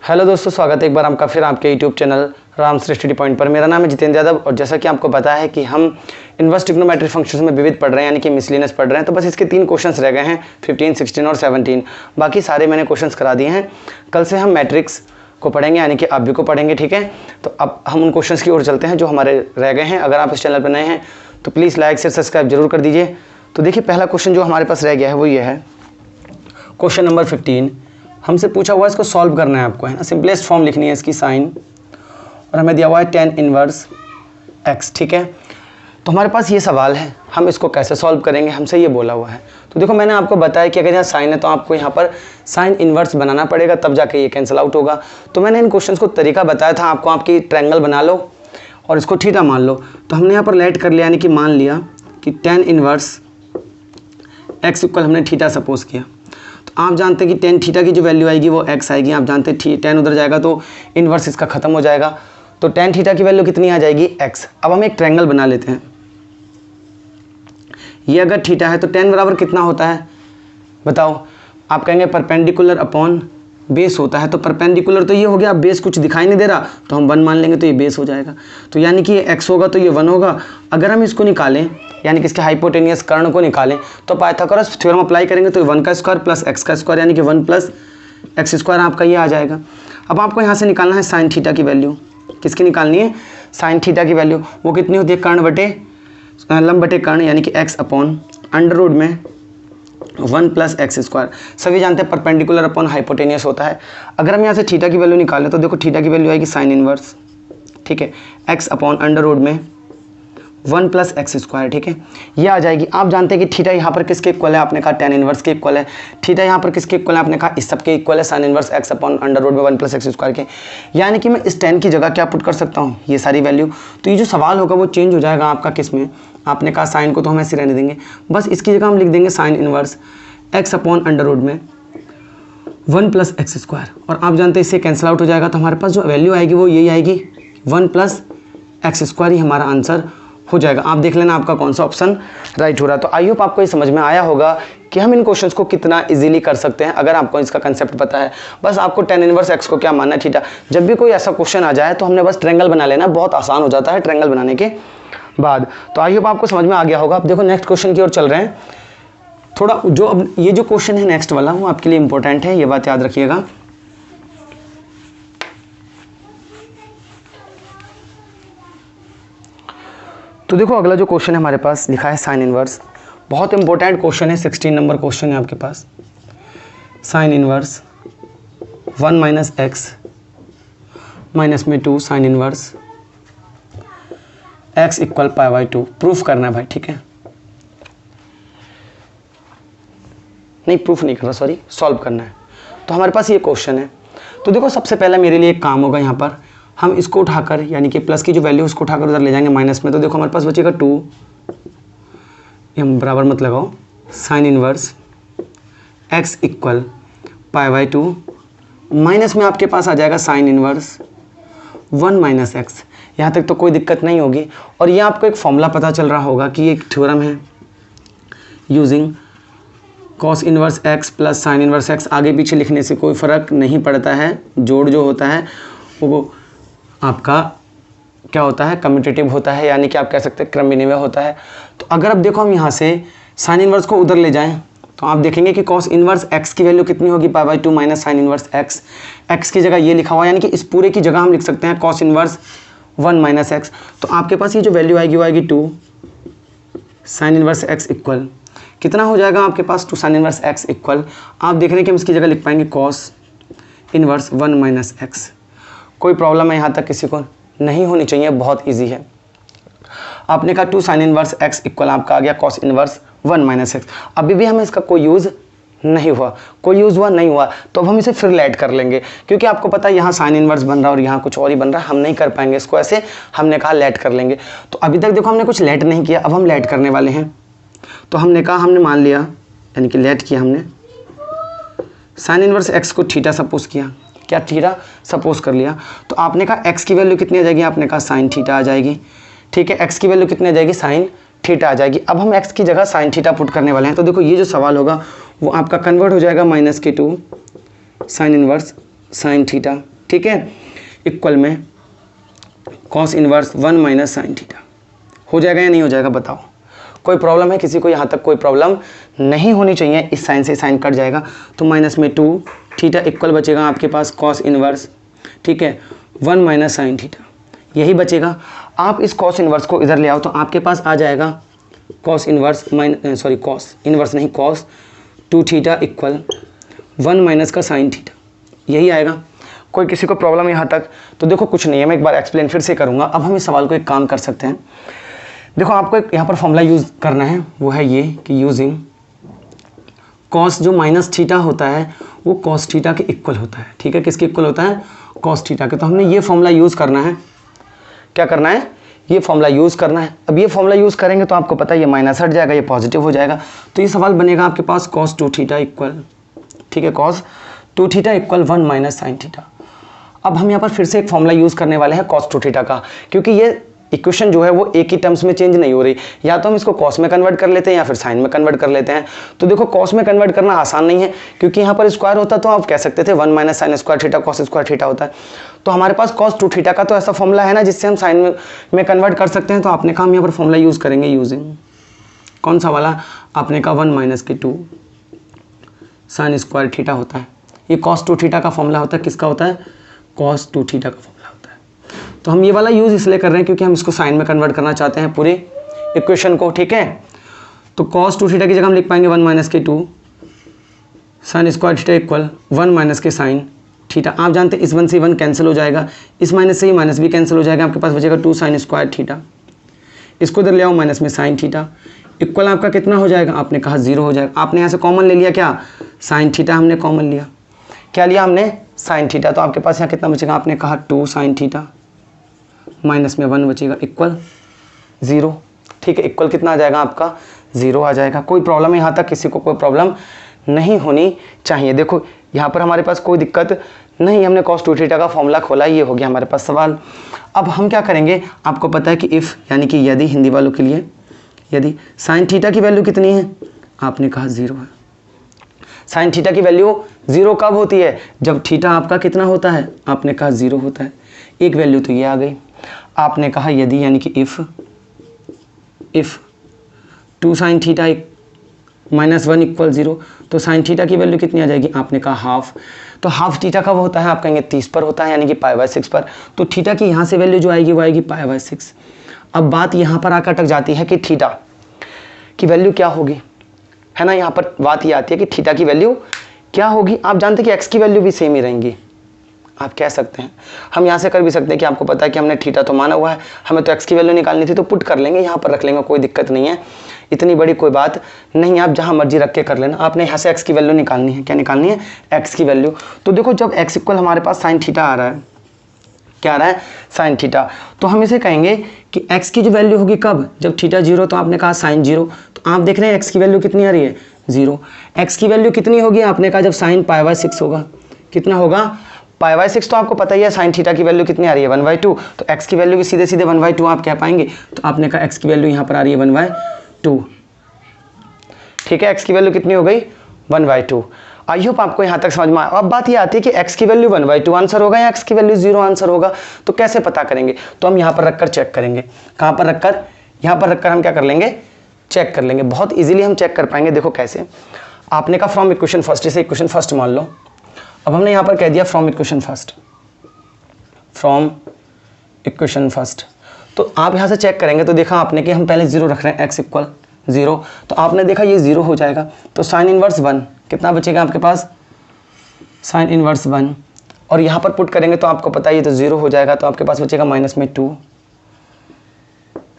Hello दोस्तों, स्वागत है एक बार आपका फिर आपके YouTube channel Ram Shri study point पर। मेरा नाम है जितेंद्र यादव और जैसा कि आपको पता है कि हम इनवर्स ट्रिग्नोमेट्री फंक्शंस में विविध पढ़ रहे हैं, यानी कि मिसलिनियस पढ़ रहे हैं। तो बस इसके 3 क्वेश्चंस रह गए हैं, 15, 16 और 17। बाकी सारे मैंने क्वेश्चंस करा दिए हैं। कल से हम मैट्रिक्स को पढ़ेंगे, यानी कि अव्यय को पढ़ेंगे, ठीक है। तो अब हम उन क्वेश्चंस की ओर चलते हैं जो हमारे रह गए हैं। अगर आप इस चैनल पर नए हैं तो प्लीज़ लाइक शेयर सब्सक्राइब जरूर कर दीजिए। तो देखिए, पहला क्वेश्चन जो हमारे पास रह गया है वो ये है, क्वेश्चन नंबर 15। हमसे पूछा हुआ है इसको सॉल्व करना है आपको, है ना। सिंपलेस्ट फॉर्म लिखनी है इसकी साइन, और हमें दिया हुआ है tan इनवर्स x, ठीक है। तो हमारे पास ये सवाल है, हम इसको कैसे सॉल्व करेंगे, हमसे ये बोला हुआ है। तो देखो, मैंने आपको बताया कि अगर यहाँ साइन है तो आपको यहाँ पर साइन इनवर्स बनाना पड़ेगा, तब जाके ये कैंसिल आउट होगा। तो मैंने इन क्वेश्चंस को तरीका बताया था आपको, आपकी ट्रायंगल बना लो और इसको थीटा मान लो। तो हमने यहाँ पर लेट कर लिया, यानी कि मान लिया कि tan इनवर्स x इक्वल हमने थीटा सपोज किया। आप जानते हैं कि tan थीटा की जो वैल्यू आएगी वो x आएगी। आप जानते हैं tan उधर जाएगा तो इन्वर्स इसका खत्म हो जाएगा, तो tan थीटा की वैल्यू कितनी आ जाएगी, x। अब हम एक ट्रायंगल बना लेते हैं। ये अगर थीटा है तो tan बराबर कितना होता है बताओ। आप कहेंगे परपेंडिकुलर अपॉन बेस होता है, तो परपेंडिकुलर तो ये हो गया, अब बेस कुछ दिखाई नहीं दे रहा तो हम 1 मान लेंगे, तो ये बेस हो जाएगा। तो यानी कि ये x होगा तो ये 1 होगा। अगर हम इसको निकालें, यानी कि इसके हाइपोटेनियस कर्ण को निकालें, तो पाइथागोरस थ्योरम अप्लाई करेंगे तो 1 का स्क्वायर प्लस x का स्क्वायर, यानी कि 1 प्लस x स्क्वायर आपका ये आ जाएगा। अब आपको यहाँ से निकालना है साइन थीटा की वैल्यू। किसकी निकालनी है, साइन थीटा की वैल्यू। वो कितनी होती है, कर्ण बटे लंब बटे कर्ण, यानी कि x अपॉन अंडर रूट में 1 प्लस एक्स स्क्वायर। सभी जानते हैं परपेंडिकुलर अपॉन हाइपोटेनियस होता है। अगर हम यहाँ से थीटा की वैल्यू निकालें तो देखो थीटा की वैल्यू आएगी साइन इनवर्स, ठीक है, x अपॉन अंडर रूट में 1 प्लस एक्स स्क्वायर, ठीक है, ये आ जाएगी। आप जानते हैं कि थीटा यहाँ पर किसके इक्वल है, आपने कहा tan इनवर्स के इक्वल है। थीटा यहाँ पर किसके इक्वल है, आपने कहा इस सब के इक्वल है, sine inverse x upon under root में 1 प्लस एक्स स्क्वायर के। यानी कि मैं इस tan की जगह क्या पुट कर सकता हूँ, ये सारी वैल्यू। तो ये जो सवाल होगा वो चेंज हो जाएगा आपका किस में, आपने कहा साइन को तो हम ऐसे रहने देंगे, बस इसकी जगह हम लिख देंगे sine inverse x upon under root में 1 प्लस एक्स स्क्वायर। और आप जानते हैं इससे कैंसिल आउट हो जाएगा, तो हमारे पास जो वैल्यू आएगी वो यही आएगी, 1 प्लस एक्स स्क्वायर ही हमारा आंसर हो जाएगा। आप देख लेना आपका कौन सा ऑप्शन राइट हो रहा है। तो आई होप आपको ये समझ में आया होगा कि हम इन क्वेश्चंस को कितना इजीली कर सकते हैं अगर आपको इसका कंसेप्ट पता है। बस आपको tan इनवर्स x को क्या मानना है, थीटा। जब भी कोई ऐसा क्वेश्चन आ जाए तो हमने बस ट्रायंगल बना लेना, बहुत आसान हो जाता है ट्रायंगल बनाने के बाद। तो आई होप आपको समझ में आ गया होगा। अब देखो नेक्स्ट क्वेश्चन की ओर चल रहे हैं। थोड़ा जो अब ये जो क्वेश्चन है नेक्स्ट वाला वो आपके लिए इंपॉर्टेंट है, ये बात याद रखिएगा। तो देखो अगला जो क्वेश्चन है हमारे पास लिखा है साइन इनवर्स। बहुत इंपॉर्टेंट क्वेश्चन है, 16 नंबर क्वेश्चन है आपके पास। Sine inverse 1 minus X minus में 2 sine inverse x equal π/2 proof करना है भाई, ठीक है। नहीं प्रूफ नहीं करना, सॉरी, सॉल्व करना है। तो हमारे पास ये क्वेश्चन है। तो देखो सबसे पहला मेरे लिए एक काम होगा, यहाँ पर हम इसको उठाकर, यानी कि प्लस की जो वैल्यू उसको उठाकर उधर ले जाएंगे माइनस में। तो देखो हमारे पास बचेगा 2, हम बराबर मत लगाओ, sine inverse x equal π/2 minus में आपके पास आ जाएगा साइन इनवर्स 1 माइनस एक्स। यहाँ तक तो कोई दिक्कत नहीं होगी। और ये आपको एक फॉर्मूला पता चल रहा होगा कि एक थ्योरम है, using cos inverse x plus sine inverse x। आगे पीछे लिखने से कोई फ़र्क नहीं पड़ता है, जोड़ जो होता है वो आपका क्या होता है, कम्यूटेटिव होता है, यानी कि आप कह सकते हैं क्रम विनिमय होता है। तो अगर अब देखो हम यहाँ से साइन इनवर्स को उधर ले जाएं तो आप देखेंगे कि कॉस इनवर्स x की वैल्यू कितनी होगी, π/2 माइनस साइन इनवर्स x की जगह ये लिखा हुआ है, यानी कि इस पूरे की जगह हम लिख सकते हैं कॉस इनवर्स 1 माइनस एक्स। तो आपके पास ये जो वैल्यू आएगी वो आएगी 2 साइन इनवर्स x इक्वल कितना हो जाएगा आपके पास, 2 साइन इनवर्स x इक्वल, आप देख रहे हैं कि हम इसकी जगह लिख पाएंगे कॉस इनवर्स 1 माइनस एक्स। कोई प्रॉब्लम है यहाँ तक किसी को नहीं होनी चाहिए, बहुत इजी है। आपने कहा 2 साइन इनवर्स x इक्वल आपका आ गया कॉस इनवर्स 1 माइनस एक्स। अभी भी हमें इसका कोई यूज़ नहीं हुआ, कोई यूज़ हुआ नहीं हुआ, तो अब हम इसे फिर लेट कर लेंगे, क्योंकि आपको पता है यहाँ साइन इनवर्स बन रहा है और यहाँ कुछ और ही बन रहा है, हम नहीं कर पाएंगे इसको ऐसे। हमने कहा लेट कर लेंगे। तो अभी तक देखो हमने कुछ लेट नहीं किया, अब हम लेट करने वाले हैं। तो हमने कहा, हमने मान लिया, यानी कि लेट किया हमने, साइन इनवर्स x को थीटा सपोज किया, क्या थीटा सपोज कर लिया। तो आपने कहा x की वैल्यू कितनी आ जाएगी, आपने कहा साइन थीटा आ जाएगी, ठीक है। x की वैल्यू कितनी आ जाएगी, साइन थीटा आ जाएगी। अब हम x की जगह साइन थीटा पुट करने वाले हैं। तो देखो ये जो सवाल होगा वो आपका कन्वर्ट हो जाएगा -2 साइन इनवर्स साइन थीटा ठीक है, इक्वल में cos inverse 1 minus sine theta. हो जाएगा या नहीं हो जाएगा बताओ? कोई प्रॉब्लम है किसी को? यहाँ तक कोई प्रॉब्लम नहीं होनी चाहिए। इस साइन से साइन कट जाएगा तो माइनस में 2 थीटा इक्वल बचेगा आपके पास कॉस इनवर्स, ठीक है, 1 माइनस साइन थीटा, यही बचेगा। आप इस कॉस इनवर्स को इधर ले आओ तो आपके पास आ जाएगा कॉस इनवर्स कॉस इनवर्स नहीं कॉस 2 थीटा इक्वल 1 माइनस का साइन थीटा, यही आएगा। कोई किसी को प्रॉब्लम यहाँ तक? तो देखो कुछ नहीं है, मैं एक बार एक्सप्लेन फिर से करूँगा। अब हम इस सवाल को एक काम कर सकते हैं। देखो आपको एक यहाँ पर फॉर्मूला यूज़ करना है, वो है ये कि यूजिंग कॉस जो माइनस थीटा होता है वो कॉस थीटा के इक्वल होता है, ठीक है, किसके इक्वल होता है? कॉस थीटा के। तो हमने ये फॉर्मूला यूज़ करना है। क्या करना है? ये फॉर्मूला यूज़ करना है। अब ये फॉर्मूला यूज़ करेंगे तो आपको पता है ये माइनस हट जाएगा, ये पॉजिटिव हो जाएगा। तो ये सवाल बनेगा आपके पास कॉस 2 थीटा इक्वल, ठीक है, cos 2 theta equal 1 minus sine theta. अब हम यहाँ पर फिर से एक फॉर्मूला यूज़ करने वाले हैं कॉस 2 थीटा का, क्योंकि ये इक्वेशन जो है वो एक ही टर्म्स में चेंज नहीं हो रही। या तो हम इसको कॉस में कन्वर्ट कर लेते हैं या फिर साइन में कन्वर्ट कर लेते हैं। तो देखो कॉस में कन्वर्ट करना आसान नहीं है, क्योंकि यहाँ पर स्क्वायर होता तो आप कह सकते थे 1 minus sine square theta cos square theta होता है। तो हमारे पास कॉस 2 थीटा का तो ऐसा फॉर्मूला है ना जिससे हम साइन में कन्वर्ट कर सकते हैं। तो आपने कहा हम यहाँ पर फॉर्मूला यूज़ करेंगे यूजिंग कौन सा वाला? आपने कहा 1 माइनस के 2 साइन स्क्वायर थीटा होता है। ये कॉस 2 थीटा का फॉर्मूला होता है। किसका होता है? कॉस 2 थीटा का फॉर्मूला होता है। तो हम ये वाला यूज़ इसलिए कर रहे हैं क्योंकि हम इसको साइन में कन्वर्ट करना चाहते हैं पूरे इक्वेशन को, ठीक है। तो कॉस 2 थीटा की जगह हम लिख पाएंगे 1 माइनस के 2 sine square theta equal 1 minus के साइन थीटा। आप जानते हैं इस 1 से 1 कैंसिल हो जाएगा, इस माइनस से ही माइनस भी कैंसिल हो जाएगा, आपके पास बचेगा 2 साइन स्क्वायर थीटा। इसको इधर ले आओ माइनस में साइन थीटा इक्वल आपका कितना हो जाएगा? आपने कहा 0 हो जाएगा। आपने यहाँ से कॉमन ले लिया क्या? साइन थीटा हमने कॉमन लिया। क्या लिया हमने? Sine theta. तो आपके पास यहाँ कितना बचेगा? आपने कहा 2 साइन थीटा माइनस में 1 बचेगा इक्वल 0, ठीक है। इक्वल कितना आ जाएगा आपका? 0 आ जाएगा। कोई प्रॉब्लम है यहाँ तक? किसी को कोई प्रॉब्लम नहीं होनी चाहिए। देखो यहाँ पर हमारे पास कोई दिक्कत नहीं, हमने कॉस 2 थीटा का फॉर्मूला खोला, ये हो गया हमारे पास सवाल। अब हम क्या करेंगे? आपको पता है कि इफ़ यानी कि यदि, हिंदी वालों के लिए, यदि साइन थीटा की वैल्यू कितनी है? आपने कहा 0 है। साइन थीटा की वैल्यू 0 कब होती है? जब थीटा आपका कितना होता है? आपने कहा 0 होता है। एक वैल्यू तो ये आ गई। आपने कहा यदि यानी कि if 2 sine theta minus 1 equal 0, तो साइन थीटा की वैल्यू कितनी आ जाएगी? आपने कहा हाफ। तो हाफ थीटा कब होता है? आप कहेंगे 30 पर होता है, यानी कि π/6 पर। तो थीटा की यहाँ से वैल्यू जो आएगी वो आएगी π/6। अब बात यहाँ पर आकर अटक जाती है कि थीटा की वैल्यू क्या होगी, है ना। यहाँ पर बात ये आती है कि थीटा की वैल्यू क्या होगी। आप जानते हैं कि एक्स की वैल्यू भी सेम ही रहेंगी। आप कह सकते हैं, हम यहाँ से कर भी सकते हैं कि आपको पता है कि हमने थीटा तो माना हुआ है, हमें तो एक्स की वैल्यू निकालनी थी, तो पुट कर लेंगे, यहाँ पर रख लेंगे, कोई दिक्कत नहीं है, इतनी बड़ी कोई बात नहीं है। आप जहाँ मर्जी रख के कर लेना। आपने यहाँ से एक्स की वैल्यू निकालनी है। क्या निकालनी है? एक्स की वैल्यू। तो देखो जब एक्स इक्वल हमारे पास साइन थीटा आ रहा है, क्या आ रहा है? Sine theta. तो हम इसे कहेंगे कि एक्स की जो वैल्यू होगी कब? जब थीटा 0। तो आपने कहा साइन 0। तो आप देख रहे हैं एक्स की वैल्यू कितनी आ रही है? 0। एक्स की वैल्यू कितनी होगी? आपने कहा जब साइन π/6 होगा। कितना होगा? π/6। तो आपको पता ही है साइन थीटा की वैल्यू कितनी आ रही है? 1/2। तो एक्स की वैल्यू भी सीधे सीधे 1/2 आप कह पाएंगे। तो आपने कहा एक्स की वैल्यू यहाँ पर आ रही है 1/2, ठीक है। एक्स की वैल्यू कितनी हो गई? 1/2। आई होप आपको यहाँ तक समझ में आया। अब बात ये आती है कि एक्स की वैल्यू 1/2 आंसर होगा या एक्स की वैल्यू 0 आंसर होगा। तो कैसे पता करेंगे? तो हम यहाँ पर रखकर चेक करेंगे। कहाँ पर रखकर? यहाँ पर रखकर हम क्या कर लेंगे? चेक कर लेंगे। बहुत इजीली हम चेक कर पाएंगे। देखो कैसे? आपने कहा फ्रॉम इक्वेशन फर्स्ट, इसे इक्वेशन फर्स्ट मान लो। अब हमने यहाँ पर कह दिया from equation first, from equation first. तो आप यहाँ से चेक करेंगे तो देखा आपने कि हम पहले 0 रख रहे हैं, एक्स इक्वल 0। तो आपने देखा ये 0 हो जाएगा। तो साइन इनवर्स 1 कितना बचेगा आपके पास? Sine inverse 1। और यहाँ पर पुट करेंगे तो आपको पता है ये तो 0 हो जाएगा। तो आपके पास बचेगा माइनस में 2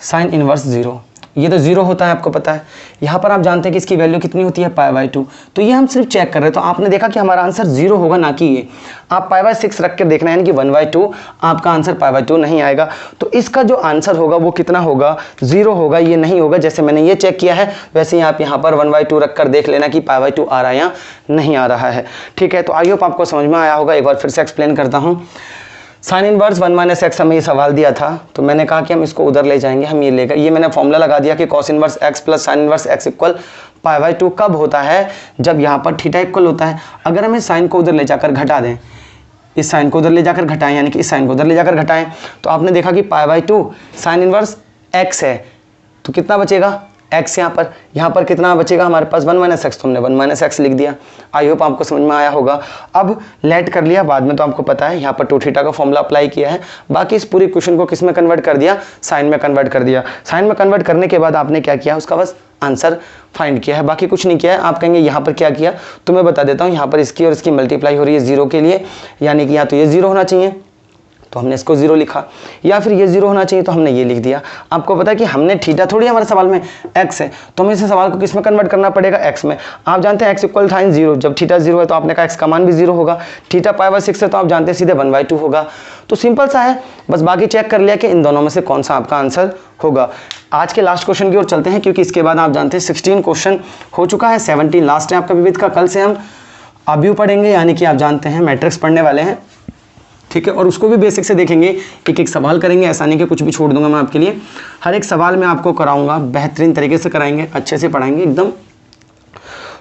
साइन इनवर्स 0। ये तो 0 होता है, आपको पता है। यहाँ पर आप जानते हैं कि इसकी वैल्यू कितनी होती है? π/2। तो ये हम सिर्फ चेक कर रहे हैं। तो आपने देखा कि हमारा आंसर 0 होगा, ना कि ये। आप π/6 रख के देखना है, यानी कि 1/2। आपका आंसर π/2 नहीं आएगा। तो इसका जो आंसर होगा वो कितना होगा? 0 होगा, ये नहीं होगा। जैसे मैंने ये चेक किया है वैसे ही आप यहाँ पर 1/2 रख कर देख लेना कि π/2 आ रहा है या नहीं आ रहा है, ठीक है। तो आई होप आपको समझ में आया होगा। एक बार फिर से एक्सप्लेन करता हूँ। साइन इनवर्स 1 - x हमें ये सवाल दिया था, तो मैंने कहा कि हम इसको उधर ले जाएंगे, हम ये लेकर, ये मैंने फॉर्मूला लगा दिया कि cos inverse x plus sine inverse x equal π/2 कब होता है? जब यहाँ पर थीटा इक्वल होता है। अगर हम इस साइन को उधर ले जाकर घटा दें, इस साइन को उधर ले जाकर घटाएं, यानी कि इस साइन को उधर ले जाकर घटाएं, तो आपने देखा कि π/2 साइन इनवर्स x है, तो कितना बचेगा x। यहाँ पर कितना बचेगा हमारे पास 1 - x, तो हमने 1 - x लिख दिया। आई होप आपको समझ में आया होगा। अब लेट कर लिया, बाद में तो आपको पता है यहाँ पर 2θ का फॉर्मूला अप्लाई किया है। बाकी इस पूरी क्वेश्चन को किस में कन्वर्ट कर दिया, साइन में कन्वर्ट कर दिया। साइन में कन्वर्ट करने के बाद आपने क्या किया, उसका बस आंसर फाइंड किया है, बाकी कुछ नहीं किया है। आप कहेंगे यहाँ पर क्या किया, तो मैं बता देता हूँ। यहाँ पर इसकी और इसकी मल्टीप्लाई हो रही है 0 के लिए, यानी कि यहाँ तो ये 0 होना चाहिए, तो हमने इसको 0 लिखा, या फिर ये 0 होना चाहिए तो हमने ये लिख दिया। आपको पता है कि हमने थीटा थोड़ी, हमारे सवाल में x है, तो हमें इस सवाल को किस में कन्वर्ट करना पड़ेगा, x में। आप जानते हैं x इक्वल था 0, जब थीटा 0 है तो आपने कहा x का मान भी 0 होगा। थीटा π/6 है तो आप जानते हैं सीधे 1/2 होगा। तो सिंपल सा है, बस बाकी चेक कर लिया कि इन दोनों में से कौन सा आपका आंसर होगा। आज के लास्ट क्वेश्चन की ओर चलते हैं, क्योंकि इसके बाद आप जानते हैं 16 क्वेश्चन हो चुका है, 17 लास्ट है आपका विविध का। कल से हम अब्यू पढ़ेंगे, यानी कि आप जानते हैं मैट्रिक्स पढ़ने वाले हैं, ठीक है, और उसको भी बेसिक से देखेंगे, एक एक सवाल करेंगे। ऐसा नहीं कि कुछ भी छोड़ दूंगा मैं आपके लिए, हर एक सवाल मैं आपको कराऊंगा, बेहतरीन तरीके से कराएंगे, अच्छे से पढ़ाएंगे एकदम।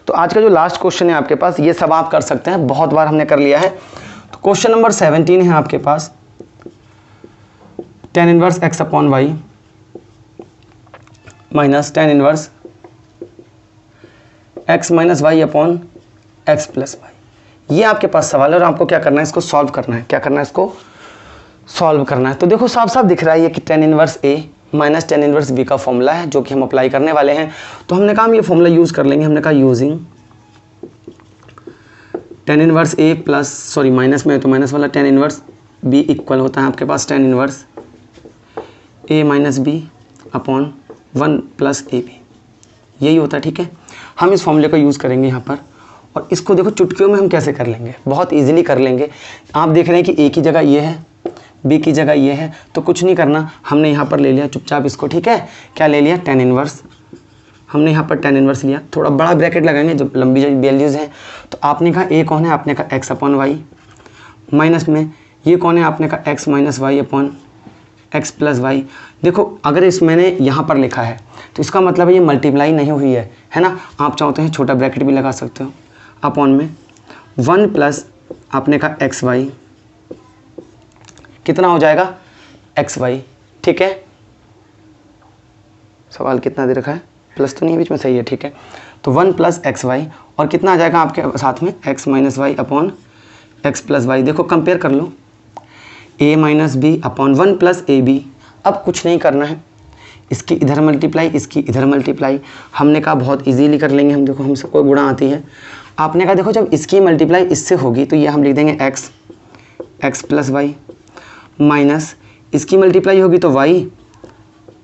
तो आज का जो लास्ट क्वेश्चन है आपके पास, ये सब आप कर सकते हैं, बहुत बार हमने कर लिया है। तो क्वेश्चन नंबर 17 है आपके पास, tan inverse x/y minus tan inverse x - y x + y। ये आपके पास सवाल है और आपको क्या करना है, इसको सॉल्व करना है। क्या करना है, इसको सॉल्व करना है। तो देखो साफ साफ दिख रहा है ये कि tan inverse a minus tan inverse b का फॉर्मूला है, जो कि हम अप्लाई करने वाले हैं। तो हमने कहा हम ये फॉर्मूला यूज़ कर लेंगे। हमने कहा using tan inverse a plus, sorry minus में है तो माइनस वाला, tan इनवर्स b इक्वल होता है आपके पास tan inverse a - b upon 1 + ab, यही होता है, ठीक है। हम इस फॉर्मूले को यूज़ करेंगे यहाँ पर, और इसको देखो चुटकियों में हम कैसे कर लेंगे, बहुत इजीली कर लेंगे। आप देख रहे हैं कि a की जगह ये है, b की जगह ये है, तो कुछ नहीं करना, हमने यहाँ पर ले लिया चुपचाप इसको, ठीक है। क्या ले लिया, tan इनवर्स। हमने यहाँ पर tan इनवर्स लिया, थोड़ा बड़ा ब्रैकेट लगाएंगे जब लंबी जो वैल्यूज़ हैं। तो आपने कहा a कौन है, आपने कहा x/y, माइनस में ये कौन है, आपने कहा x - y x + y। देखो अगर इस मैंने यहाँ पर लिखा है तो इसका मतलब है ये मल्टीप्लाई नहीं हुई है ना। आप चाहते हैं छोटा ब्रैकेट भी लगा सकते हो, अपॉन में 1 प्लस आपने कहा xy, कितना हो जाएगा xy, ठीक है। सवाल कितना दे रखा है, प्लस तो नहीं बीच में, सही है, ठीक है। तो 1 प्लस xy और कितना आ जाएगा आपके साथ में x - y upon x + y। देखो कंपेयर कर लो, a - b अपॉन 1 + ab। अब कुछ नहीं करना है, इसकी इधर मल्टीप्लाई, इसकी इधर मल्टीप्लाई। हमने कहा बहुत इजीली कर लेंगे हम, देखो हम सबको गुणा आती है। आपने कहा देखो जब इसकी मल्टीप्लाई इससे होगी तो ये हम लिख देंगे x + y, माइनस इसकी मल्टीप्लाई होगी तो y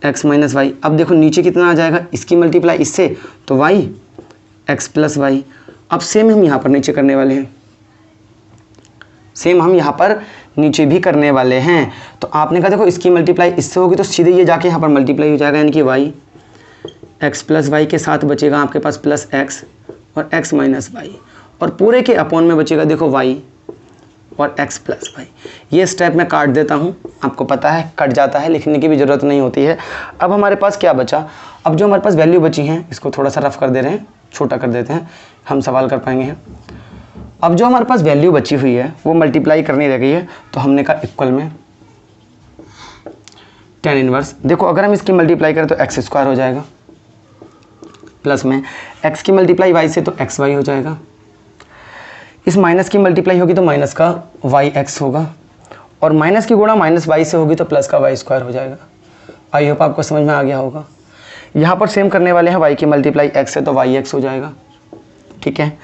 x - y। अब देखो नीचे कितना आ जाएगा, इसकी मल्टीप्लाई इससे तो y x + y। अब सेम हम यहाँ पर नीचे करने वाले हैं, सेम हम यहाँ पर नीचे भी करने वाले हैं। तो आपने कहा देखो इसकी मल्टीप्लाई इससे होगी तो सीधे ये जाके यहाँ पर मल्टीप्लाई हो जाएगा, यानी कि y x + y के साथ बचेगा आपके पास प्लस x और x - y, और पूरे के अपॉन में बचेगा देखो y और x + y। ये स्टेप मैं काट देता हूँ, आपको पता है कट जाता है, लिखने की भी ज़रूरत नहीं होती है। अब हमारे पास क्या बचा, अब जो हमारे पास वैल्यू बची हैं इसको थोड़ा सा रफ कर दे रहे हैं, छोटा कर देते हैं, हम सवाल कर पाएंगे। अब जो हमारे पास वैल्यू बची हुई है वो मल्टीप्लाई करनी रह गई है, तो हमने कहा इक्वल में tan इनवर्स। देखो अगर हम इसकी मल्टीप्लाई करें तो x² हो जाएगा, प्लस में x की मल्टीप्लाई y से तो xy हो जाएगा, इस माइनस की मल्टीप्लाई होगी तो माइनस का yx होगा, और माइनस की गुणा -y से होगी तो प्लस का y² हो जाएगा। आई होप आपको समझ में आ गया होगा। यहाँ पर सेम करने वाले हैं, y की मल्टीप्लाई x से तो yx हो जाएगा, ठीक है।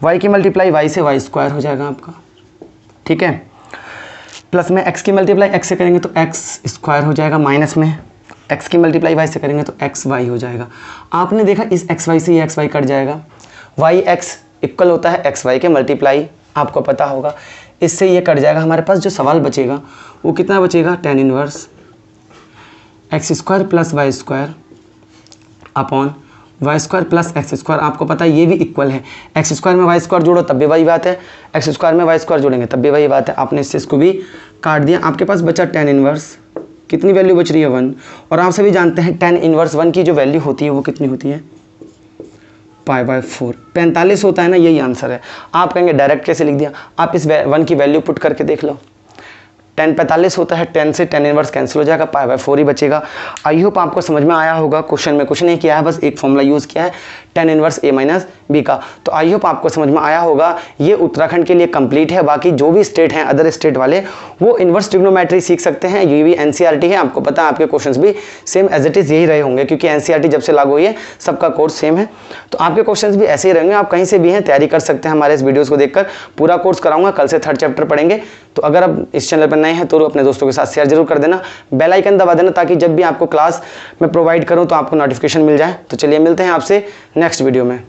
y की मल्टीप्लाई y से y² हो जाएगा आपका, ठीक है। प्लस में x की मल्टीप्लाई x से करेंगे तो x² हो जाएगा, माइनस में x की मल्टीप्लाई y से करेंगे तो xy हो जाएगा। आपने देखा इस xy से ये xy कट जाएगा, yx इक्वल होता है xy के मल्टीप्लाई, आपको पता होगा, इससे ये कट जाएगा। हमारे पास जो सवाल बचेगा वो कितना बचेगा, tan inverse x² + y² upon y² + x²। आपको पता है ये भी इक्वल है, x² में y² जोड़ो तब भी वही बात है, x² में y² जोड़ेंगे तब भी वही बात है। आपने इससे इसको भी काट दिया, आपके पास बचा tan इनवर्स, कितनी वैल्यू बच रही है 1, और आप सभी जानते हैं tan इनवर्स 1 की जो वैल्यू होती है वो कितनी होती है π/4। 45 होता है ना, यही आंसर है। आप कहेंगे डायरेक्ट कैसे लिख दिया, आप इस 1 की वैल्यू पुट करके देख लो। 10 45 होता है, 10 से tan इनवर्स कैंसिल हो जाएगा, π/4 ही बचेगा। आई होप आपको समझ में आया होगा। क्वेश्चन में कुछ नहीं किया है, बस एक फॉर्मूला यूज़ किया है tan inverse a minus b का। तो आई होप आपको समझ में आया होगा। ये उत्तराखंड के लिए कंप्लीट है। बाकी जो भी स्टेट हैं, अदर स्टेट वाले, वो इनवर्स ट्रिग्नोमेट्री सीख सकते हैं। ये भी एनसीईआरटी है, आपको पता है आपके क्वेश्चंस भी सेम एज इट इज़ यही रहे होंगे, क्योंकि एनसीईआरटी जब से लागू हुई है सबका कोर्स सेम है। तो आपके क्वेश्चंस भी ऐसे ही रहेंगे। आप कहीं से भी हैं, तैयारी कर सकते हैं। हमारे इस वीडियोज़ को देखकर पूरा कोर्स कराऊंगा। कल से 3rd चैप्टर पढ़ेंगे। तो अगर आप इस चैनल पर नए हैं तो अपने दोस्तों के साथ शेयर जरूर कर देना, बेल आइकन दबा देना, ताकि जब भी आपको क्लास में प्रोवाइड करूं तो आपको नोटिफिकेशन मिल जाए। तो चलिए मिलते हैं आपसे नेक्स्ट वीडियो में।